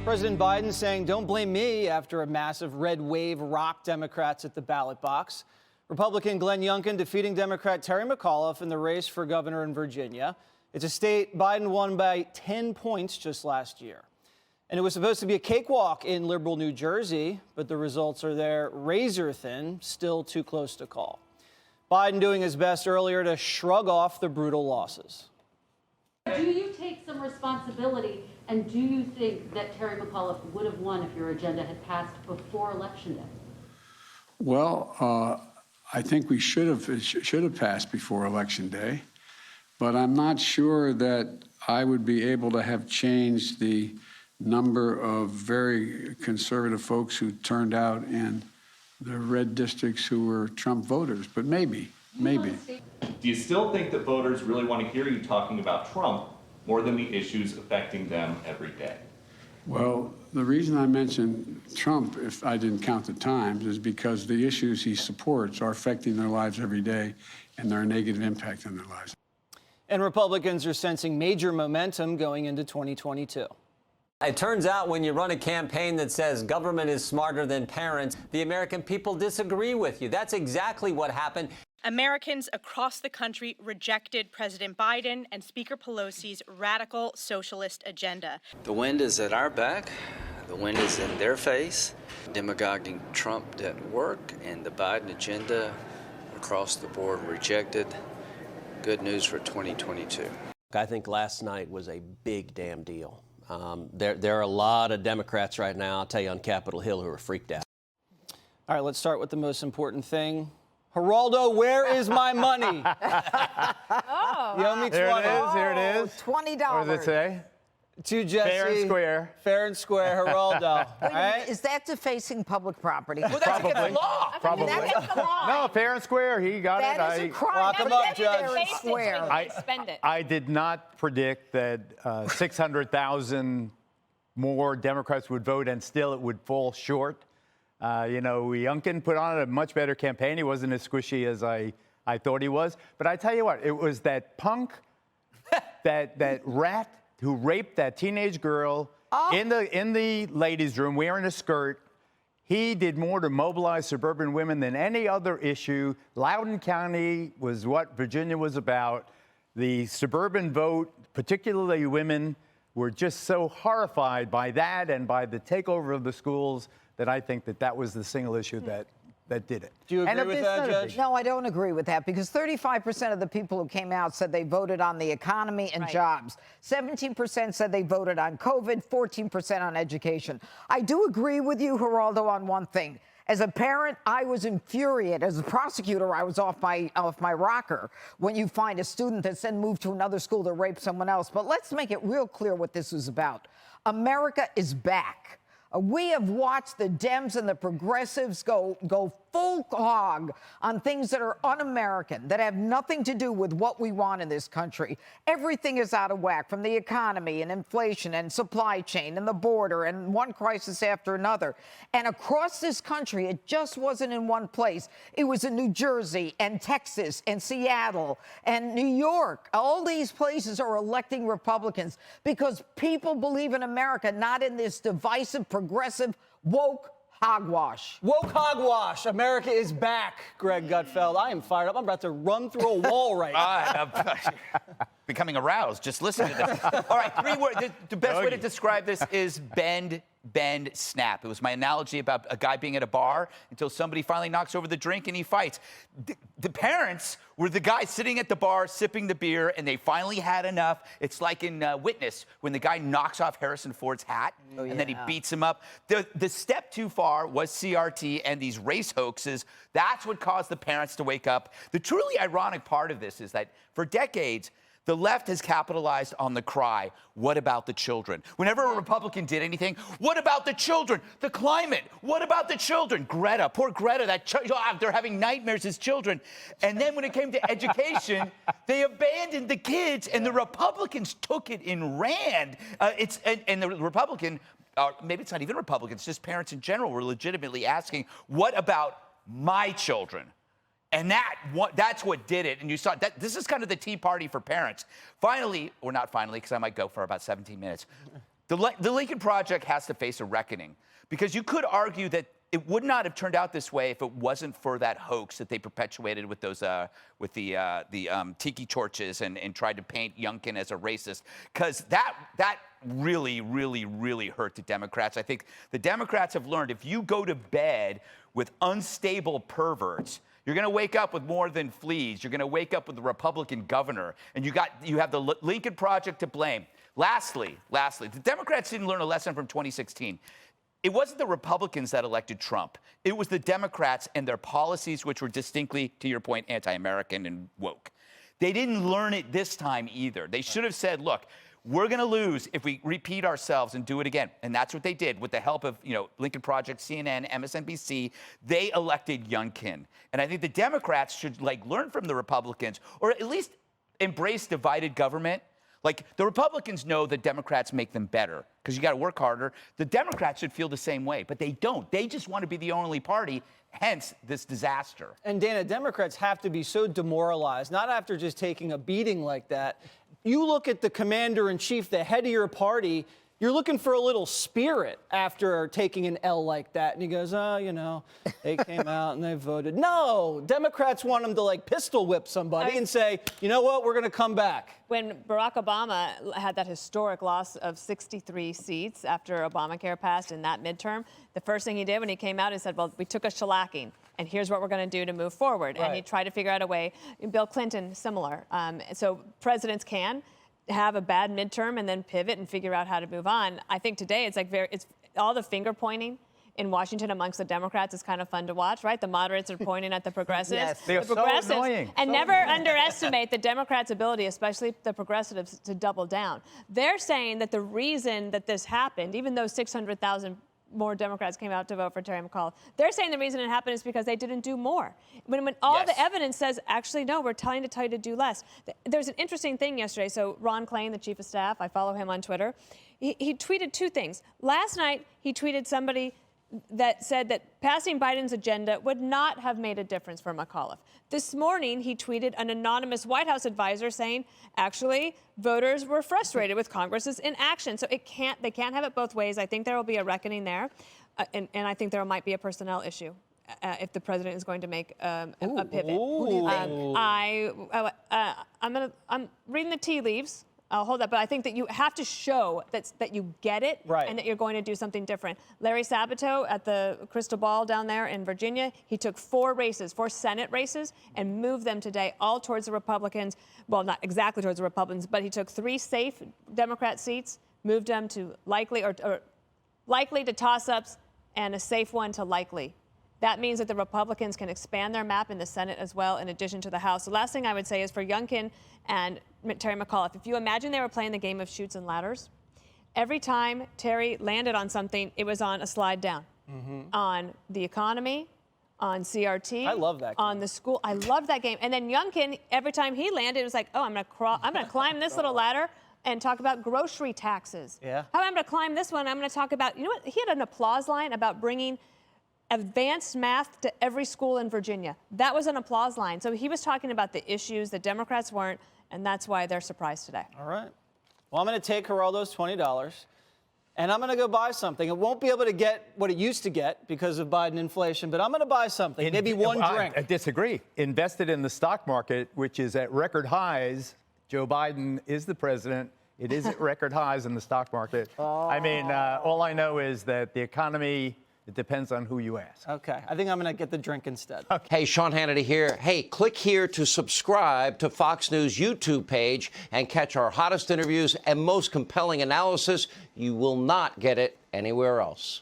President Biden saying, "Don't blame me," after a massive red wave rocked Democrats at the ballot box. Republican Glenn Youngkin defeating Democrat Terry McAuliffe in the race for governor in Virginia. It's a state Biden won by 10 points just last year. And it was supposed to be a cakewalk in liberal New Jersey, but the results are there razor thin, still too close to call. Biden doing his best earlier to shrug off the brutal losses. Do you take some responsibility, and do you think that Terry McAuliffe would have won if your agenda had passed before Election Day? Well, I think it should have passed before Election Day, but I'm not sure that I would be able to have changed the number of very conservative folks who turned out in the red districts who were Trump voters, but maybe. Do you still think that voters really want to hear you talking about Trump more than the issues affecting them every day? Well, the reason I mentioned Trump, if I didn't count the times, is because the issues he supports are affecting their lives every day, and there are negative impact on their lives. And Republicans are sensing major momentum going into 2022. It turns out when you run a campaign that says government is smarter than parents, the American people disagree with you. That's exactly what happened. Americans across the country rejected President Biden and Speaker Pelosi's radical socialist agenda. The wind is at our back. The wind is in their face. Demagoguing Trump didn't work, and the Biden agenda across the board rejected. Good news for 2022. I think last night was a big damn deal. There are a lot of Democrats right now, I'll tell you, on Capitol Hill who are freaked out. All right, let's start with the most important thing. Geraldo, where is my money? You owe me 20. Here it is. $20. What does it say? To Jesse. Fair and square. Fair and square, Geraldo. Wait a minute, is that defacing public property? Well, that's against the law. Probably. That's the law. No, fair and square. He got it. That is a crime. Lock him up, Judge. Fair and square. I did not predict that 600,000 more Democrats would vote and still it would fall short. Youngkin put on a much better campaign. He wasn't as squishy as I thought he was. But I tell you what, it was that punk, that rat who raped that teenage girl in the ladies' room wearing a skirt. He did more to mobilize suburban women than any other issue. Loudoun County was what Virginia was about. The suburban vote, particularly women, were just so horrified by that and by the takeover of the schools that I think that was the single issue that did it. Do you agree with that, Judge? No, I don't agree with that, because 35% of the people who came out said they voted on the economy and jobs. 17% said they voted on COVID, 14% on education. I do agree with you, Geraldo, on one thing. As a parent, I was infuriated. As a prosecutor, I was off my rocker when you find a student that's then moved to another school to rape someone else. But let's make it real clear what this is about. America is back. We have watched the Dems and the progressives go full hog on things that are un-American, that have nothing to do with what we want in this country. Everything is out of whack, from the economy and inflation and supply chain and the border and one crisis after another. And across this country, it just wasn't in one place. It was in New Jersey and Texas and Seattle and New York. All these places are electing Republicans because people believe in America, not in this divisive, progressive, woke hogwash. Woke hogwash. America is back, Greg Gutfeld. I am fired up. I'm about to run through a wall right now. Becoming aroused. Just listen to this. All right, 3 words. The best way to describe this is bend, bend, snap. It was my analogy about a guy being at a bar until somebody finally knocks over the drink and he fights. The parents were the guys sitting at the bar sipping the beer, and they finally had enough. It's like in Witness when the guy knocks off Harrison Ford's hat and then he beats him up. The step too far was CRT and these race hoaxes. That's what caused the parents to wake up. The truly ironic part of this is that for decades, the left has capitalized on the cry, what about the children? Whenever a Republican did anything, what about the children? The climate, what about the children? Greta, poor Greta, they're having nightmares as children. And then when it came to education, they abandoned the kids, and the Republicans took it and ran. And the Republican, maybe it's not even Republicans, just parents in general were legitimately asking, what about my children? And that's what did it. And you saw that this is kind of the Tea Party for parents. Finally, or not finally, because I might go for about 17 minutes. The Lincoln Project has to face a reckoning, because you could argue that it would not have turned out this way if it wasn't for that hoax that they perpetuated with those tiki torches and tried to paint Youngkin as a racist, because that really, really, really hurt the Democrats. I think the Democrats have learned if you go to bed with unstable perverts, you're going to wake up with more than fleas. You're going to wake up with the Republican governor, and you have the Lincoln Project to blame. Lastly, the Democrats didn't learn a lesson from 2016. It wasn't the Republicans that elected Trump. It was the Democrats and their policies, which were distinctly, to your point, anti-American and woke. They didn't learn it this time either. They should have said, look, we're going to lose if we repeat ourselves and do it again. And that's what they did with the help of, Lincoln Project, CNN, MSNBC. They elected Youngkin. And I think the Democrats should learn from the Republicans, or at least embrace divided government. The Republicans know that Democrats make them better because you got to work harder. The Democrats should feel the same way, but they don't. They just want to be the only party, hence this disaster. And Dana, Democrats have to be so demoralized, not after just taking a beating like that. You look at the commander-in-chief, the head of your party, you're looking for a little spirit after taking an L like that. And he goes, they came out and they voted. No, Democrats want him to pistol whip somebody and say, you know what, we're going to come back. When Barack Obama had that historic loss of 63 seats after Obamacare passed in that midterm, the first thing he did when he came out, he said, well, we took a shellacking, and here's what we're going to do to move forward. Right. And he tried to figure out a way. Bill Clinton, similar. So presidents can have a bad midterm and then pivot and figure out how to move on. I think today it's all the finger pointing in Washington amongst the Democrats is kind of fun to watch, right? The moderates are pointing at the progressives. Yes, they're so annoying. And never underestimate the Democrats' ability, especially the progressives, to double down. They're saying that the reason that this happened, even though 600,000 more Democrats came out to vote for Terry McAuliffe, they're saying the reason it happened is because they didn't do more. When all the evidence says, actually, no, we're trying to tell you to do less. There's an interesting thing yesterday. So Ron Klain, the chief of staff, I follow him on Twitter, he tweeted two things. Last night, he tweeted somebody that said that passing Biden's agenda would not have made a difference for McAuliffe. This morning, he tweeted an anonymous White House advisor saying, actually, voters were frustrated with Congress's inaction. So they can't have it both ways. I think there will be a reckoning there. And I think there might be a personnel issue if the president is going to make a pivot. Who do you think? I'm reading the tea leaves. I'll hold that, but I think that you have to show that you get it and that you're going to do something different. Larry Sabato at the Crystal Ball down there in Virginia, he took 4 Senate races, and moved them today all towards the Republicans. Well, not exactly towards the Republicans, but he took 3 safe Democrat seats, moved them to likely or likely to toss-ups, and a safe one to likely. That means that the Republicans can expand their map in the Senate as well, in addition to the House. The last thing I would say is for Youngkin and Terry McAuliffe, if you imagine they were playing the game of chutes and ladders, every time Terry landed on something, it was on a slide down. On the economy, on CRT. I love that game. On the school. I love that game. And then Youngkin, every time he landed, it was like, oh, I'm going to climb this little ladder and talk about grocery taxes. Yeah. How I'm going to climb this one, I'm going to talk about, you know what? He had an applause line about bringing advanced math to every school in Virginia. That was an applause line. So he was talking about the issues that Democrats weren't, and that's why they're surprised today. All right. Well, I'm going to take Geraldo's $20, and I'm going to go buy something. It won't be able to get what it used to get because of Biden inflation, but I'm going to buy something, maybe one drink. I disagree. Invested in the stock market, which is at record highs. Joe Biden is the president. It is at record highs in the stock market. I mean, all I know is that the economy, it depends on who you ask. Okay. I think I'm going to get the drink instead. Hey, Sean Hannity here. Hey, click here to subscribe to Fox News YouTube page and catch our hottest interviews and most compelling analysis. You will not get it anywhere else.